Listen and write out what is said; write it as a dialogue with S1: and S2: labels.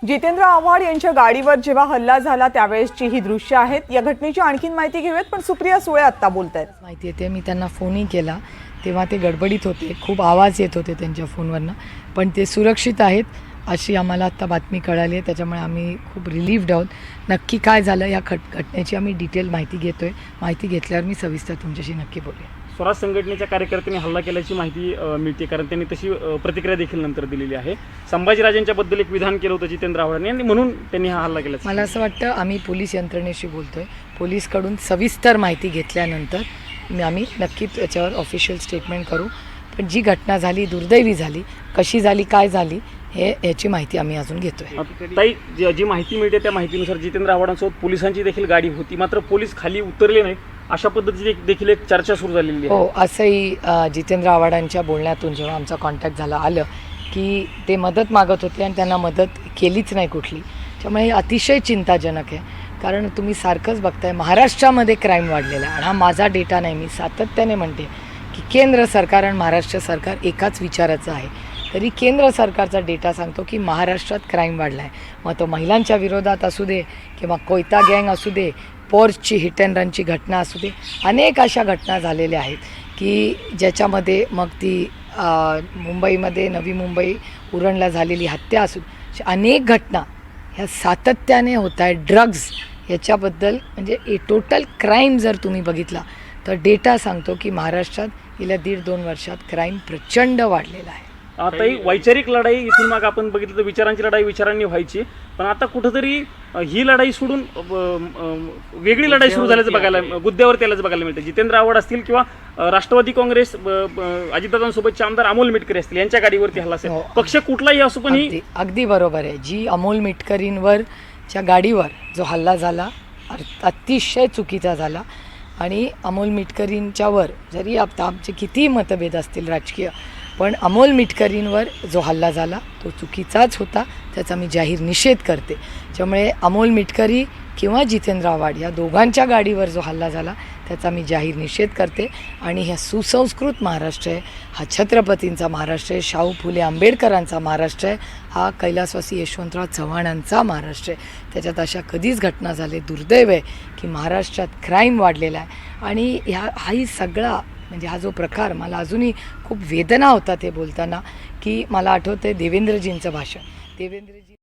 S1: जितेंद्र आव्हाड यांच्या गाडीवर जेव्हा हल्ला झाला त्यावेळेसची ही दृश्य आहेत। या घटनेची आणखीन माहिती घेऊयात, पण सुप्रिया सुळे आता बोलतायत।
S2: माहिती येते, मी त्यांना फोनही केला तेव्हा ते गडबडीत होते, खूप आवाज येत होते त्यांच्या फोनवरनं, पण ते सुरक्षित आहेत अशी आम्हाला आता बातमी कळाली आहे। त्याच्यामुळे आम्ही खूप रिलीव्ड आहोत। नक्की काय झालं या घटनेची आम्ही डिटेल माहिती घेतोय। माहिती घेतल्यावर मी सविस्तर तुमच्याशी नक्की बोलेन।
S3: स्वराज संघटनेच्या कार्यकर्त्यांनी हल्ला केल्याची माहिती मिळते, कारण त्यांनी तशी प्रतिक्रिया देखील नंतर दिलेली आहे। संभाजीराजेंच्या बद्दल एक विधान केलं होतं जितेंद्र आव्हाड यांनी, म्हणून त्यांनी हा हल्ला केला।
S2: मला असं वाटतं आम्ही पोलीस यंत्रणेशी बोलतोय, पोलीसकडून सविस्तर माहिती घेतल्यानंतर आम्ही नक्की त्याच्यावर ऑफिशियल स्टेटमेंट करू। पण जी घटना झाली दुर्दैवी झाली, कशी झाली, काय झाली याची माहिती आम्ही अजून घेतोय।
S3: ताई, जी माहिती मिळते त्या माहितीनुसार जितेंद्र आव्हाडांसोबत पोलिसांची देखील गाडी होती, मात्र पोलीस खाली उतरले नाहीत अशा पद्धतीची देखील एक चर्चा सुरू झालेली आहे।
S2: हो, असंही जितेंद्र आव्हाडांच्या बोलण्यातून जेव्हा आमचा कॉन्टॅक्ट झाला आलं की ते मदत मागत होते आणि त्यांना मदत केलीच नाही कुठली। त्यामुळे हे अतिशय चिंताजनक आहे, कारण तुम्ही सारखंच बघताय महाराष्ट्रामध्ये क्राईम वाढलेला आहे। आणि हा माझा डेटा नाही, मी सातत्याने म्हणते की केंद्र सरकार आणि महाराष्ट्र सरकार एकाच विचाराचं आहे। तरी केंद्र सरकारचा डेटा सांगतो की महाराष्ट्रात क्राईम वाढला आहे, मग तो महिलांच्या विरोधात असू दे किंवा कोयता गँग असू दे, पोर्चची हिट अँड रनची घटना असू दे, अनेक अशा घटना झालेल्या आहेत की ज्याच्यामध्ये मग ती मुंबईमध्ये नवी मुंबई उरणला झालेली हत्या असू, अनेक घटना ह्या सातत्याने होत आहेत। ड्रग्ज याच्याबद्दल म्हणजे टोटल क्राईम जर तुम्ही बघितला तर डेटा सांगतो की महाराष्ट्रात गेल्या 1.5-2 वर्षात क्राईम प्रचंड वाढलेला आहे।
S3: आता ही वैचारिक लढाई इथून मग आपण बघितलं तर विचारांची लढाई विचारांनी व्हायची, पण आता कुठंतरी ही लढाई सोडून वेगळी लढाई सुरू झाल्याचं बघायला, मुद्द्यावरती आल्याचं बघायला मिळतं। जितेंद्र आव्हाड असतील किंवा राष्ट्रवादी काँग्रेस अजितदादांसोबतचे आमदार अमोल मिटकरी असतील यांच्या गाडीवरती हल्ला असेल, पक्ष कुठलाही असो पण ही
S2: अगदी बरोबर आहे। जी अमोल मिटकरींवरच्या गाडीवर जो हल्ला झाला अतिशय चुकीचा झाला। आणि अमोल मिटकरींच्यावर जरी आता आमचे कितीही मतभेद असतील राजकीय, पण अमोल मिटकरींवर जो हल्ला झाला तो चुकीचाच होता, त्याचा मी जाहीर निषेध करते। त्यामुळे अमोल मिटकरी किंवा जितेंद्र आव्हाड या दोघांच्या गाडीवर जो हल्ला झाला त्याचा मी जाहीर निषेध करते। आणि ह्या सुसंस्कृत महाराष्ट्र आहे, हा छत्रपतींचा महाराष्ट्र आहे, शाहू फुले आंबेडकरांचा महाराष्ट्र आहे, हा कैलासवासी यशवंतराव चव्हाणांचा महाराष्ट्र आहे। त्याच्यात अशा कधीच घटना झाली, दुर्दैव आहे की महाराष्ट्रात क्राईम वाढलेला आहे। आणि हाही सगळा म्हणजे हा जो प्रकार मला अजूनही खूप वेदना होतात हे बोलताना, की मला आठवतं आहे देवेंद्रजींचं भाषण, देवेंद्रजी